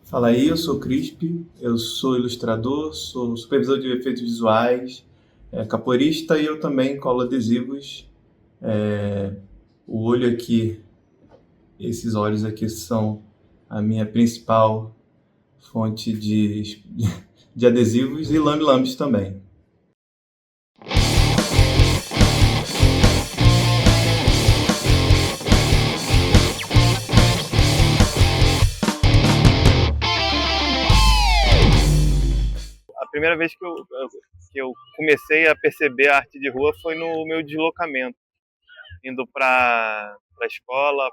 Fala aí, eu sou Crispi, eu sou ilustrador, sou supervisor de efeitos visuais, capoeirista e eu também colo adesivos. É, o olho aqui, esses olhos aqui são a minha principal fonte de adesivos e lambe-lambes também. A primeira vez que eu comecei a perceber a arte de rua foi no meu deslocamento, indo para a escola,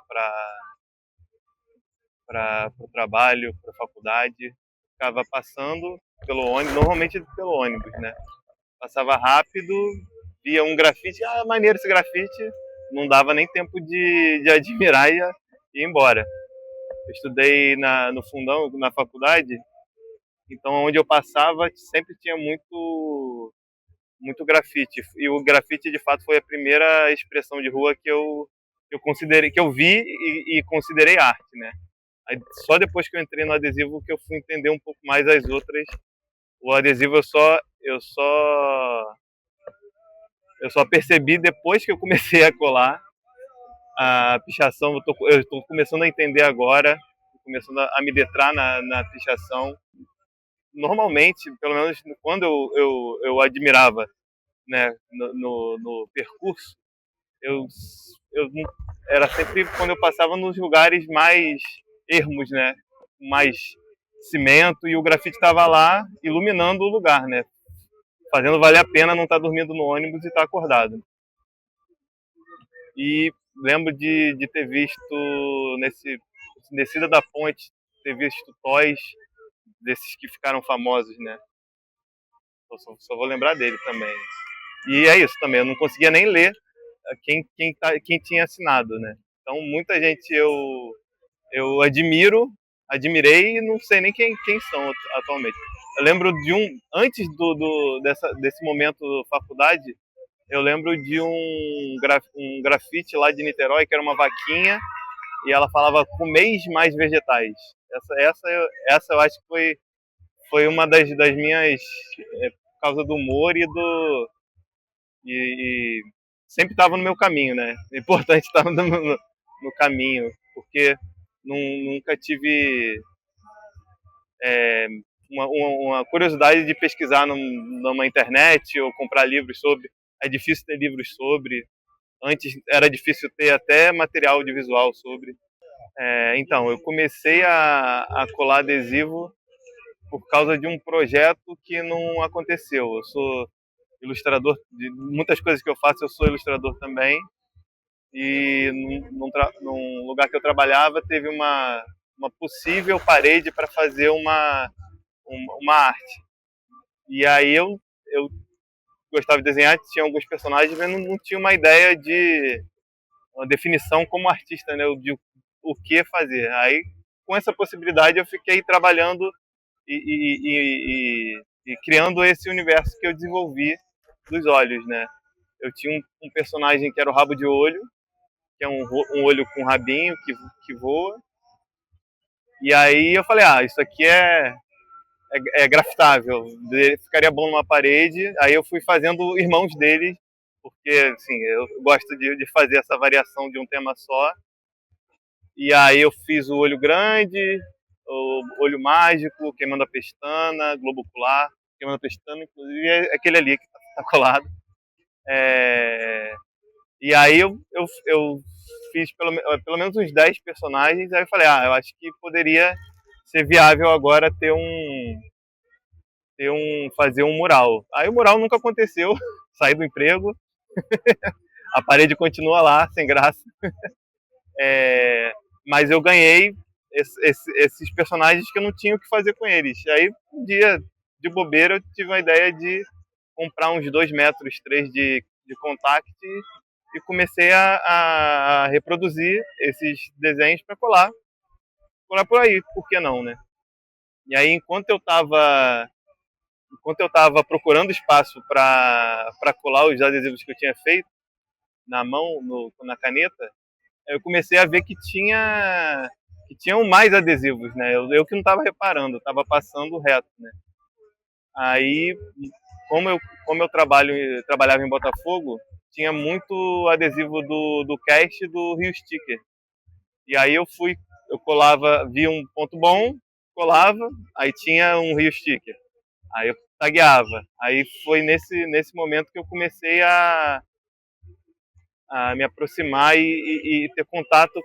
para o trabalho, para a faculdade. Ficava passando pelo ônibus, normalmente pelo ônibus, né? Passava rápido, via um grafite, maneiro esse grafite, não dava nem tempo de admirar e ir embora. Eu estudei no fundão, na faculdade, então onde eu passava sempre tinha muito grafite. E o grafite, de fato, foi a primeira expressão de rua que eu considerei, que eu vi e considerei arte, né? Aí, só depois que eu entrei no adesivo que eu fui entender um pouco mais as outras. O adesivo eu só percebi depois que eu comecei a colar. A pichação eu tô começando a entender agora, começando a me detrar na pichação. Normalmente, pelo menos quando eu admirava, né, no percurso, eu, eu era sempre quando eu passava nos lugares mais ermos, né, mais cimento, e o grafite estava lá iluminando o lugar, né, fazendo valer a pena não estar dormindo no ônibus e estar acordado. E lembro de ter visto nesse descida da ponte, ter visto toys desses que ficaram famosos, né? Só vou lembrar dele também. E é isso também, eu não conseguia nem ler quem tinha assinado, né? Então muita gente eu admirei e não sei nem quem são atualmente. Eu lembro de antes desse momento faculdade, eu lembro de um grafite lá de Niterói, que era uma vaquinha, e ela falava comeis mais vegetais. Essa eu acho que foi uma das minhas, por causa do humor e sempre estava no meu caminho, né? É importante estar no caminho, porque nunca tive é, uma curiosidade de pesquisar numa internet ou comprar livros sobre. É difícil ter livros sobre. Antes era difícil ter até material audiovisual sobre. Então, eu comecei a colar adesivo por causa de um projeto que não aconteceu. Eu sou ilustrador de muitas coisas que eu faço, eu sou ilustrador também. E num lugar que eu trabalhava teve uma possível parede para fazer uma arte. E aí eu gostava de desenhar, tinha alguns personagens, mas não tinha uma ideia de uma definição como artista, né, de o que fazer. Aí, com essa possibilidade, eu fiquei trabalhando e criando esse universo que eu desenvolvi dos olhos, né? Eu tinha um personagem que era o Rabo de Olho, que é um olho com rabinho que voa. E aí eu falei, isso aqui é grafitável, ficaria bom numa parede. Aí eu fui fazendo irmãos dele, porque assim, eu gosto de fazer essa variação de um tema só. E aí eu fiz o olho grande, o olho mágico, queimando a pestana, globo ocular, queimando a pestana, inclusive é aquele ali que tá colado. E aí eu fiz pelo menos uns 10 personagens, aí eu falei, eu acho que poderia ser viável agora fazer um mural. Aí o mural nunca aconteceu, saí do emprego, a parede continua lá, sem graça. Mas eu ganhei esses personagens que eu não tinha o que fazer com eles. Aí um dia, de bobeira, eu tive a ideia de comprar uns 2 metros, 3 de contact e comecei a reproduzir esses desenhos para colar por aí, por que não, né? E aí, enquanto eu estava procurando espaço para colar os adesivos que eu tinha feito na mão, na caneta, eu comecei a ver que que tinham mais adesivos, né? Eu que não estava reparando, estava passando reto, né? Aí, como eu, como eu trabalhava em Botafogo, tinha muito adesivo do Cast e do Rio Sticker. E aí eu colava, via um ponto bom, colava, aí tinha um Rio Sticker. Aí eu tagueava. Aí foi nesse momento que eu comecei a me aproximar e ter contato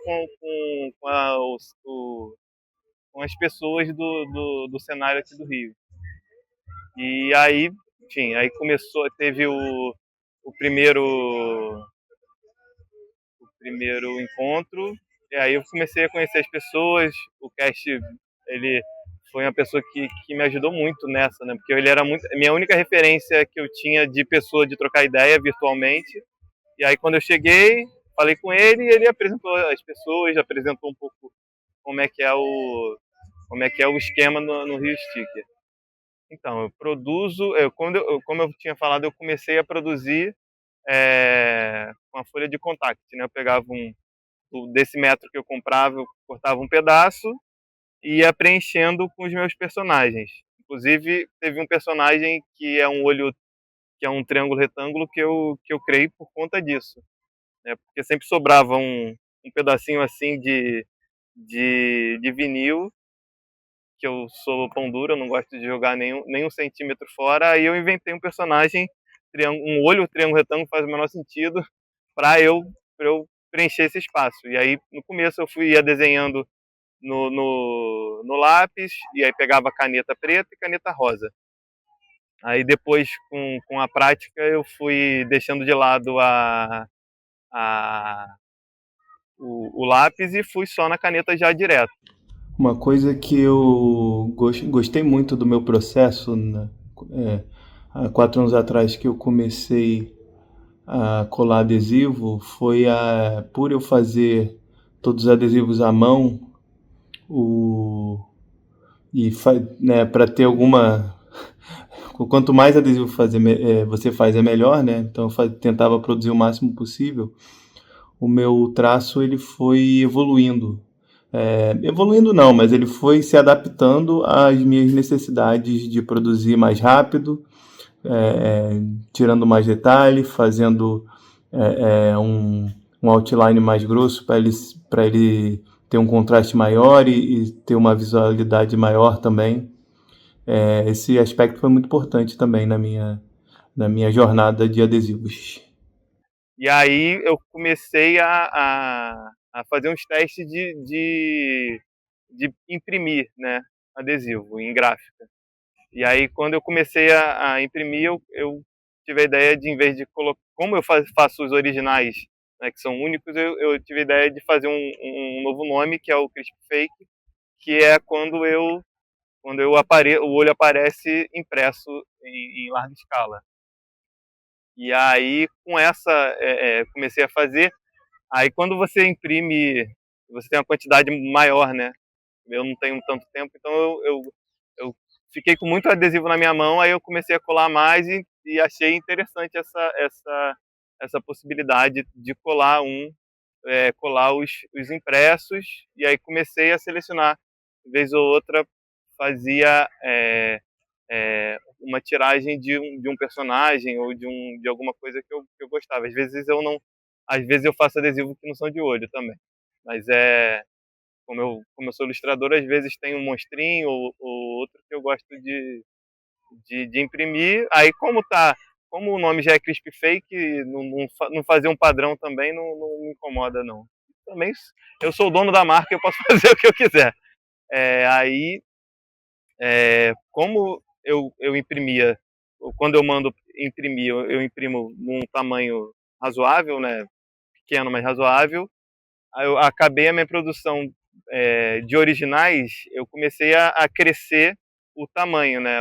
com as pessoas do cenário aqui do Rio. E aí, enfim, aí começou, teve o primeiro encontro, e aí eu comecei a conhecer as pessoas. O Cast, ele foi uma pessoa que me ajudou muito nessa, né? Porque ele era minha única referência que eu tinha de pessoa de trocar ideia virtualmente. E aí quando eu cheguei, falei com ele e ele apresentou as pessoas, apresentou um pouco como é que é o esquema no Rio Sticker. Então, eu produzo, como eu tinha falado, eu comecei a produzir com a folha de contact, né? Eu pegava desse metro que eu comprava, eu cortava um pedaço e ia preenchendo com os meus personagens. Inclusive, teve um personagem que é um olho, que é um triângulo retângulo que eu criei por conta disso, né? Porque sempre sobrava um pedacinho assim de vinil, que eu sou pão duro, eu não gosto de jogar nenhum centímetro fora. Aí eu inventei um personagem, um olho triângulo retângulo, faz o menor sentido, para eu preencher esse espaço. E aí no começo eu ia desenhando no lápis, e aí pegava caneta preta e caneta rosa. Aí depois, com a prática, eu fui deixando de lado a, o lápis e fui só na caneta já direto. Uma coisa que eu gostei muito do meu processo, né? Há 4 anos atrás que eu comecei a colar adesivo, foi por eu fazer todos os adesivos à mão, o, né, para ter alguma. Quanto mais adesivo você faz, é melhor, né? Então eu tentava produzir o máximo possível. O meu traço ele foi evoluindo. Evoluindo não, mas ele foi se adaptando às minhas necessidades de produzir mais rápido, tirando mais detalhe, fazendo um outline mais grosso para ele ter um contraste maior e ter uma visualidade maior também. Esse aspecto foi muito importante também na minha jornada de adesivos. E aí eu comecei a fazer uns testes de imprimir, né, adesivo em gráfica. E aí quando eu comecei a imprimir, eu tive a ideia de, em vez de colocar, como eu faço os originais, né, que são únicos, eu tive a ideia de fazer um novo nome, que é o Crisp Fake, que é quando o olho aparece impresso em larga escala. E aí, com essa, comecei a fazer. Aí, quando você imprime, você tem uma quantidade maior, né? Eu não tenho tanto tempo, então eu fiquei com muito adesivo na minha mão. Aí eu comecei a colar mais e achei interessante essa possibilidade de colar os impressos. E aí comecei a selecionar. Vez ou outra, fazia uma tiragem de um personagem ou de alguma coisa que eu gostava. Às vezes eu faço adesivo que não são de olho também. Mas como eu sou ilustrador, às vezes tem um monstrinho ou outro que eu gosto de imprimir. Aí como o nome já é Crisp Fake, não fazer um padrão também não me incomoda, não. Também eu sou o dono da marca, eu posso fazer o que eu quiser. Aí, como eu imprimia, quando eu mando imprimir, eu imprimo num tamanho razoável, né, pequeno, mas razoável. Aí eu acabei a minha produção de originais, eu comecei a crescer o tamanho, né,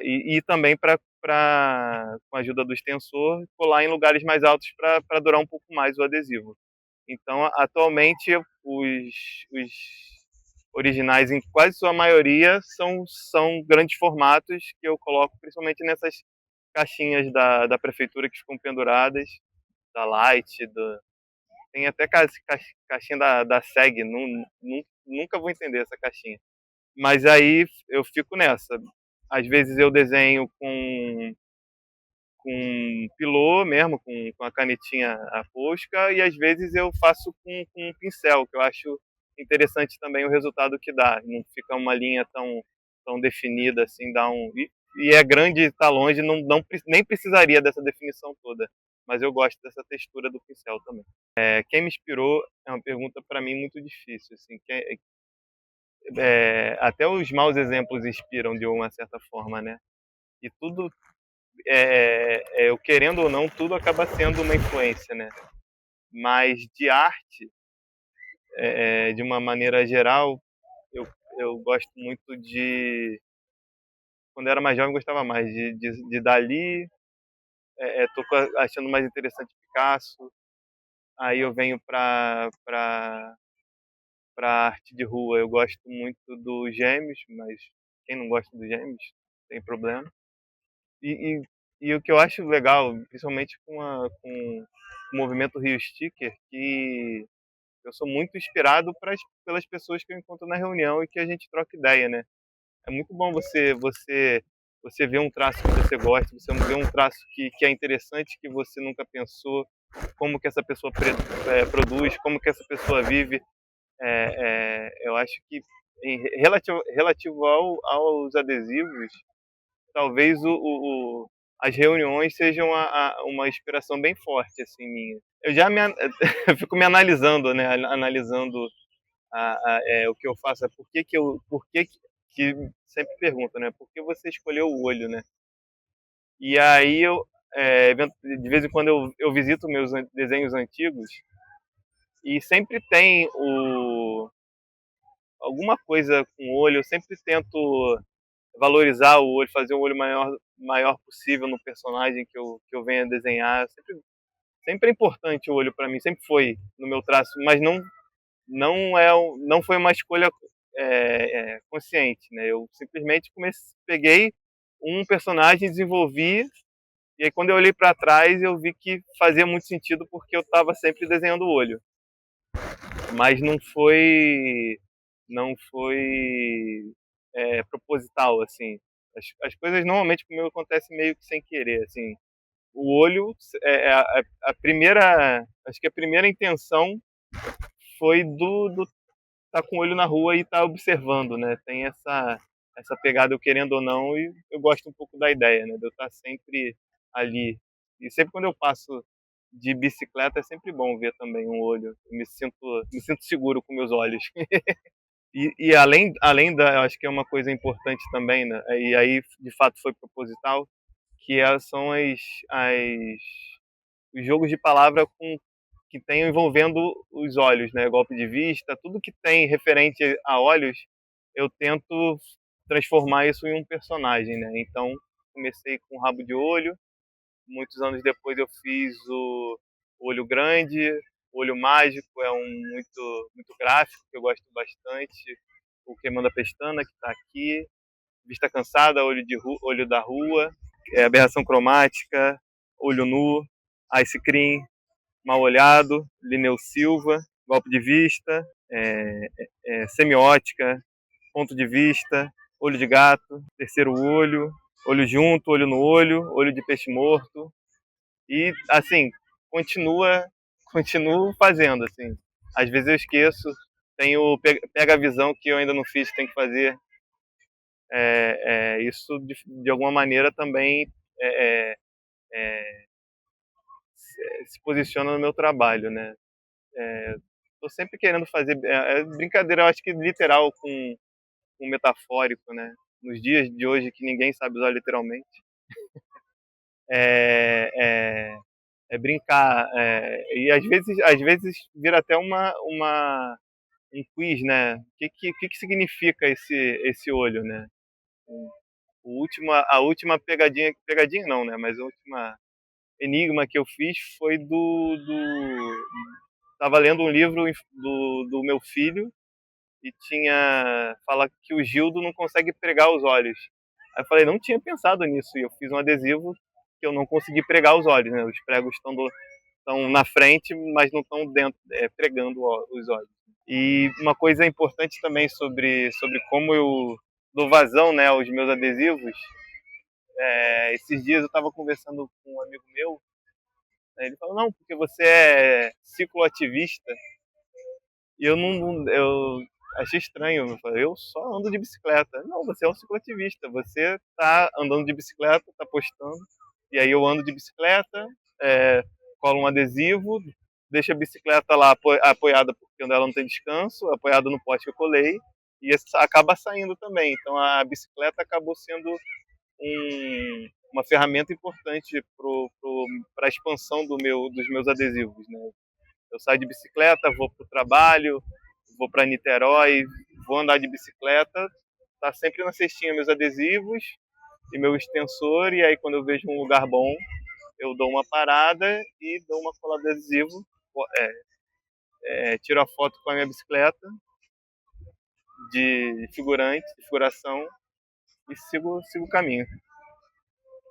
e também com a ajuda do extensor, colar em lugares mais altos para durar um pouco mais o adesivo. Então, atualmente, os originais, em quase sua maioria, são grandes formatos que eu coloco principalmente nessas caixinhas da prefeitura que ficam penduradas, da Light, Tem até caixinha da SEG, nunca vou entender essa caixinha. Mas aí eu fico nessa. Às vezes eu desenho com pilô mesmo, com a canetinha a fosca, e às vezes eu faço com um pincel, que eu acho interessante também o resultado que dá. Não fica uma linha tão definida assim, e é grande, está longe, nem precisaria dessa definição toda. Mas eu gosto dessa textura do pincel também. Quem me inspirou é uma pergunta para mim muito difícil. Assim, até os maus exemplos inspiram de uma certa forma, né? E tudo, eu querendo ou não, tudo acaba sendo uma influência, né? Mas de arte, de uma maneira geral, eu, eu gosto muito de. Quando eu era mais jovem, eu gostava mais de Dali, tô achando mais interessante Picasso. Aí eu venho para arte de rua. Eu gosto muito dos Gêmeos, mas quem não gosta dos Gêmeos tem problema. E, e o que eu acho legal, principalmente com o movimento Rio Sticker, que eu sou muito inspirado pelas pessoas que eu encontro na reunião e que a gente troca ideia, né? É muito bom você ver um traço que você gosta, você ver um traço que é interessante, que você nunca pensou, como que essa pessoa produz, como que essa pessoa vive. Eu acho que relativo aos adesivos, talvez as reuniões sejam uma inspiração bem forte assim minha. Eu fico me analisando, né? Analisando o que eu faço, por que sempre pergunto, né? Por que você escolheu o olho, né? E aí de vez em quando eu visito meus desenhos antigos e sempre tem alguma coisa com o olho. Eu sempre tento valorizar o olho, fazer o olho maior possível no personagem que eu venha desenhar. Sempre é importante o olho para mim, sempre foi no meu traço, mas não foi uma escolha consciente, né? Eu simplesmente peguei um personagem, desenvolvi, e aí quando eu olhei para trás eu vi que fazia muito sentido porque eu estava sempre desenhando o olho, mas não foi proposital, assim. As coisas normalmente comigo acontecem meio que sem querer, assim. O olho a primeira, acho que a primeira intenção foi do tá com o olho na rua e tá observando, né? Tem essa pegada, eu querendo ou não, e eu gosto um pouco da ideia, né? De eu estar sempre ali. E sempre quando eu passo de bicicleta é sempre bom ver também um olho. Eu me sinto seguro com meus olhos. E além eu acho que é uma coisa importante também, né? E aí de fato foi proposital, que são os jogos de palavra que tem envolvendo os olhos, né? Golpe de vista, tudo que tem referente a olhos, eu tento transformar isso em um personagem, né? Então comecei com Rabo de Olho, muitos anos depois eu fiz o Olho Grande, o Olho Mágico é muito gráfico, que eu gosto bastante, o Queimando a Pestana, que está aqui, Vista Cansada, Olho da Rua, Aberração Cromática, Olho Nu, Ice Cream, Mal Olhado, Lineu Silva, Golpe de Vista, Semiótica, Ponto de Vista, Olho de Gato, Terceiro Olho, Olho Junto, Olho no Olho, Olho de Peixe Morto. E, assim, continuo fazendo, assim. Às vezes eu esqueço, tenho pega a visão que eu ainda não fiz, tem que fazer. Isso, de alguma maneira, também se posiciona no meu trabalho, né? Tô sempre querendo fazer brincadeira, eu acho que literal com metafórico, né? Nos dias de hoje que ninguém sabe usar literalmente, é, é, brincar, e às vezes vira até um quiz, né? O que significa esse olho, né? A última pegadinha não, né? Mas a última enigma que eu fiz foi tava lendo um livro do meu filho e fala que o Gildo não consegue pregar os olhos. Aí eu falei, não tinha pensado nisso, e eu fiz um adesivo que eu não consegui pregar os olhos, né? Os pregos estão estão na frente, mas não estão dentro, pregando os olhos. E uma coisa importante também sobre como eu dou vazão, né, aos meus adesivos. Esses dias eu estava conversando com um amigo meu, né, ele falou, não, porque você é cicloativista. E eu achei estranho. Eu falei, eu só ando de bicicleta. Não, você é um cicloativista. Você tá andando de bicicleta, tá postando. E aí eu ando de bicicleta, colo um adesivo, deixo a bicicleta lá apoiada porque ela não tem descanso, apoiada no poste que eu colei, e acaba saindo também. Então a bicicleta acabou sendo uma ferramenta importante para a expansão dos meus adesivos, né? Eu saio de bicicleta, vou para o trabalho, vou para Niterói, vou andar de bicicleta, tá sempre na cestinha meus adesivos e meu extensor, e aí quando eu vejo um lugar bom, eu dou uma parada e dou uma cola de adesivo, tiro a foto com a minha bicicleta de figurante, de figuração, e sigo o caminho.